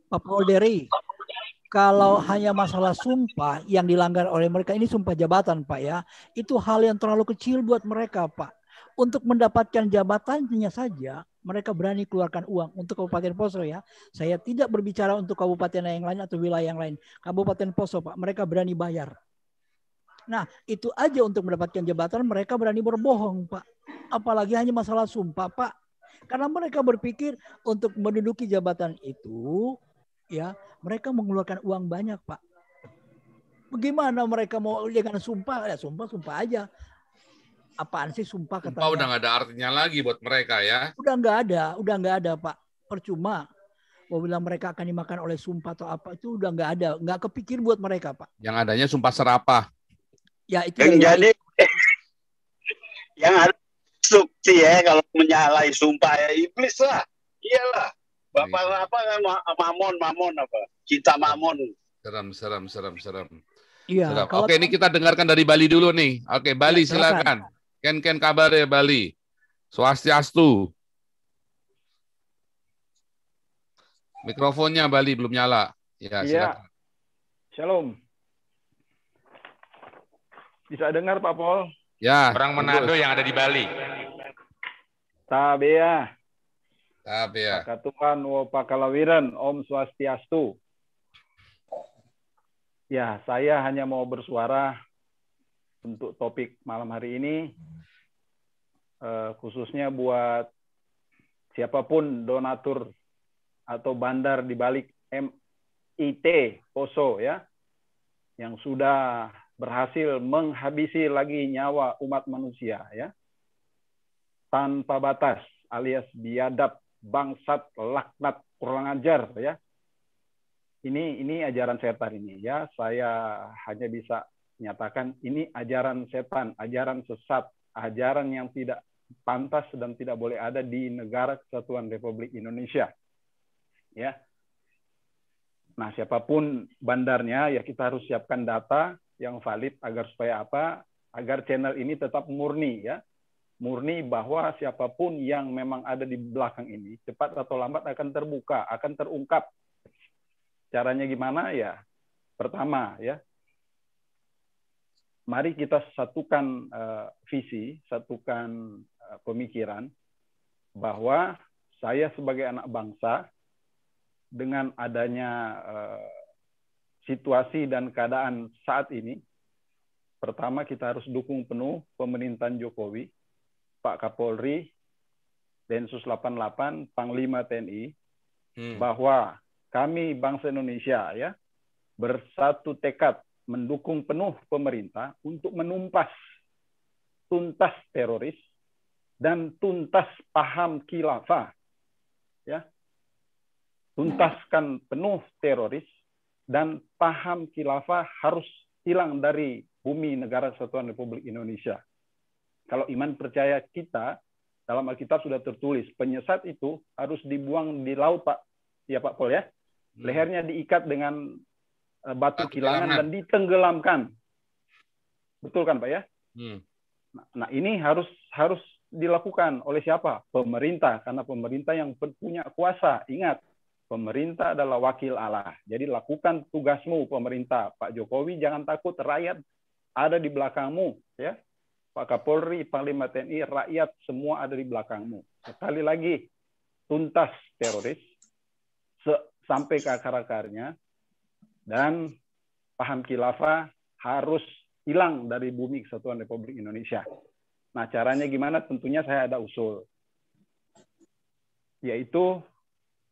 Pak Polderi, kalau hanya masalah sumpah yang dilanggar oleh mereka, ini sumpah jabatan Pak ya, itu hal yang terlalu kecil buat mereka Pak. Untuk mendapatkan jabatannya saja, mereka berani keluarkan uang untuk Kabupaten Poso ya. Saya tidak berbicara untuk kabupaten yang lain atau wilayah yang lain. Kabupaten Poso Pak, mereka berani bayar. Nah, itu aja untuk mendapatkan jabatan mereka berani berbohong, Pak. Apalagi hanya masalah sumpah, Pak. Karena mereka berpikir untuk menduduki jabatan itu, ya, mereka mengeluarkan uang banyak, Pak. Bagaimana mereka mau dengan sumpah? Ya, sumpah aja. Apaan sih sumpah Sumpah udah katanya? nggak ada artinya lagi buat mereka ya. Udah nggak ada, Pak. Percuma. Mau bilang mereka akan dimakan oleh sumpah atau apa itu udah nggak ada, nggak kepikir buat mereka, Pak. Yang adanya sumpah serapah. Ya itu yang dari jadi yang ada sukti ya kalau menyalahi sumpah ya iblis lah. Iyalah. Bapak apa mamon apa? Cinta mamon. Serem. Iya, kalau Oke, ini kita dengarkan dari Bali dulu nih. Oke, Bali ya, silakan. Ken kabar ya Bali. Swastiastu. Mikrofonnya Bali belum nyala. Ya, silakan. Shalom. Bisa dengar Pak Pol? Ya. Orang Manado yang ada di Bali. Tabea. Tabea. Pakatuhan wa pakalawiran. Om Swastiastu. Ya, saya hanya mau bersuara untuk topik malam hari ini, khususnya buat siapapun donatur atau bandar di balik MIT Poso ya, yang sudah berhasil menghabisi lagi nyawa umat manusia ya, tanpa batas alias biadab, bangsat, laknat, kurang ajar ya. Ini ajaran setan ini ya. Saya hanya bisa nyatakan ini ajaran setan, ajaran sesat, ajaran yang tidak pantas dan tidak boleh ada di negara kesatuan Republik Indonesia. Ya. Nah, siapapun bandarnya ya kita harus siapkan data yang valid agar supaya apa? Agar channel ini tetap murni ya. Murni bahwa siapapun yang memang ada di belakang ini cepat atau lambat akan terbuka, akan terungkap. Caranya gimana ya? Pertama ya, mari kita satukan visi, satukan pemikiran bahwa saya sebagai anak bangsa dengan adanya situasi dan keadaan saat ini, pertama kita harus dukung penuh pemerintahan Jokowi, Pak Kapolri, Densus 88, Panglima TNI, bahwa kami bangsa Indonesia ya bersatu tekad mendukung penuh pemerintah untuk menumpas tuntas teroris dan tuntas paham khilafah ya. Tuntaskan penuh teroris dan paham khilafah harus hilang dari bumi negara kesatuan Republik Indonesia. Kalau iman percaya kita dalam Alkitab sudah tertulis penyesat itu harus dibuang di laut Pak. Ya Pak Pol ya. Lehernya diikat dengan batu kilangan dan ditenggelamkan. Betul kan Pak ya? Nah ini harus dilakukan oleh siapa? Pemerintah, karena pemerintah yang punya kuasa. Ingat, pemerintah adalah wakil Allah. Jadi lakukan tugasmu pemerintah. Pak Jokowi jangan takut, rakyat ada di belakangmu. Ya, Pak Kapolri, Panglima TNI, rakyat semua ada di belakangmu. Sekali lagi, tuntas teroris sampai ke akar-akarnya, dan paham khilafah harus hilang dari bumi kesatuan Republik Indonesia. Nah, caranya gimana? Tentunya saya ada usul. Yaitu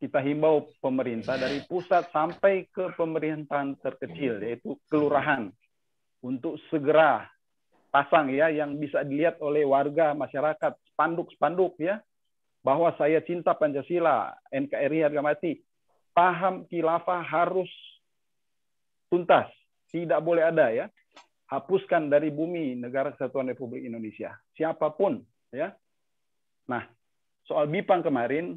kita himbau pemerintah dari pusat sampai ke pemerintahan terkecil, yaitu kelurahan, untuk segera pasang ya yang bisa dilihat oleh warga masyarakat, spanduk-spanduk ya, bahwa saya cinta Pancasila, NKRI harga mati. Paham khilafah harus tuntas, tidak boleh ada ya. Hapuskan dari bumi negara kesatuan Republik Indonesia. Siapapun ya. Nah, soal Bipang kemarin,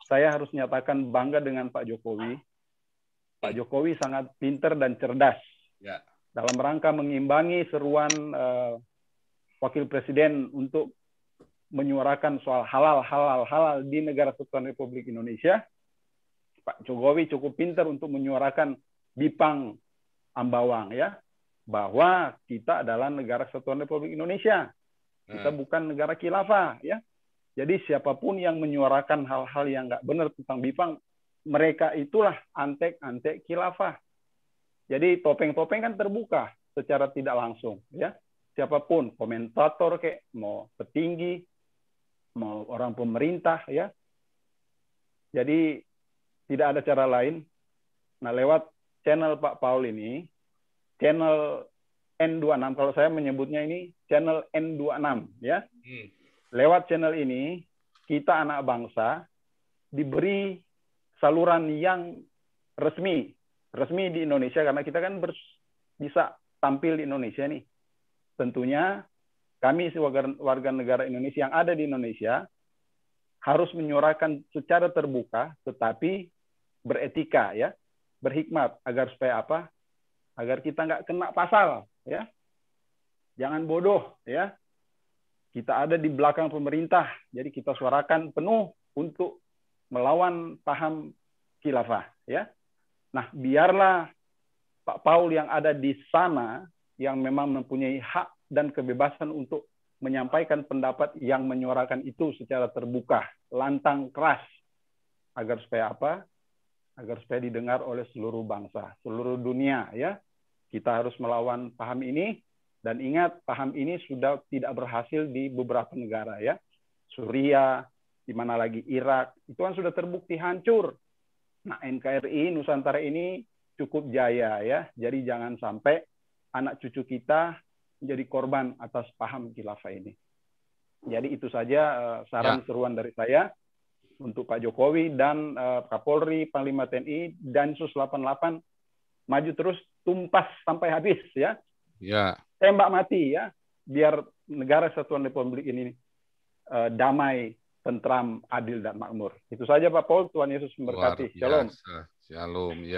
saya harus nyatakan bangga dengan Pak Jokowi. Pak Jokowi sangat pintar dan cerdas ya, dalam rangka mengimbangi seruan Wakil Presiden untuk menyuarakan soal halal di negara kesatuan Republik Indonesia. Pak Jokowi cukup pintar untuk menyuarakan Bipang Ambawang ya, bahwa kita adalah negara kesatuan Republik Indonesia. Kita bukan negara khilafah ya. Jadi siapapun yang menyuarakan hal-hal yang nggak benar tentang Bipang, mereka itulah antek-antek khilafah. Jadi topeng-topeng kan terbuka secara tidak langsung ya. Siapapun, komentator kayak mau petinggi, mau orang pemerintah ya. Jadi tidak ada cara lain. Nah, lewat channel Pak Paul ini, channel N26, kalau saya menyebutnya ini channel N26 ya. Lewat channel ini kita anak bangsa diberi saluran yang resmi di Indonesia, karena kita kan bisa tampil di Indonesia nih. Tentunya kami warga negara Indonesia yang ada di Indonesia harus menyuarakan secara terbuka, tetapi beretika ya, berhikmat, agar supaya apa? Agar kita nggak kena pasal ya. Jangan bodoh ya. Kita ada di belakang pemerintah, jadi kita suarakan penuh untuk melawan paham khilafah ya. Nah, biarlah Pak Paul yang ada di sana yang memang mempunyai hak dan kebebasan untuk menyampaikan pendapat yang menyuarakan itu secara terbuka, lantang, keras, agar supaya apa? Agar supaya didengar oleh seluruh bangsa, seluruh dunia ya. Kita harus melawan paham ini, dan ingat paham ini sudah tidak berhasil di beberapa negara ya. Suriah, di mana lagi Irak, itu kan sudah terbukti hancur. Nah, NKRI Nusantara ini cukup jaya ya. Jadi jangan sampai anak cucu kita menjadi korban atas paham khilafah ini. Jadi itu saja saran seruan dari saya untuk Pak Jokowi dan Kapolri, Panglima TNI, Densus 88 maju terus, tumpas sampai habis ya. Ya. Tembak mati ya, biar negara kesatuan Republik ini damai, tentram, adil dan makmur. Itu saja Pak Paul. Tuhan Yesus memberkati. Shalom. Shalom ya.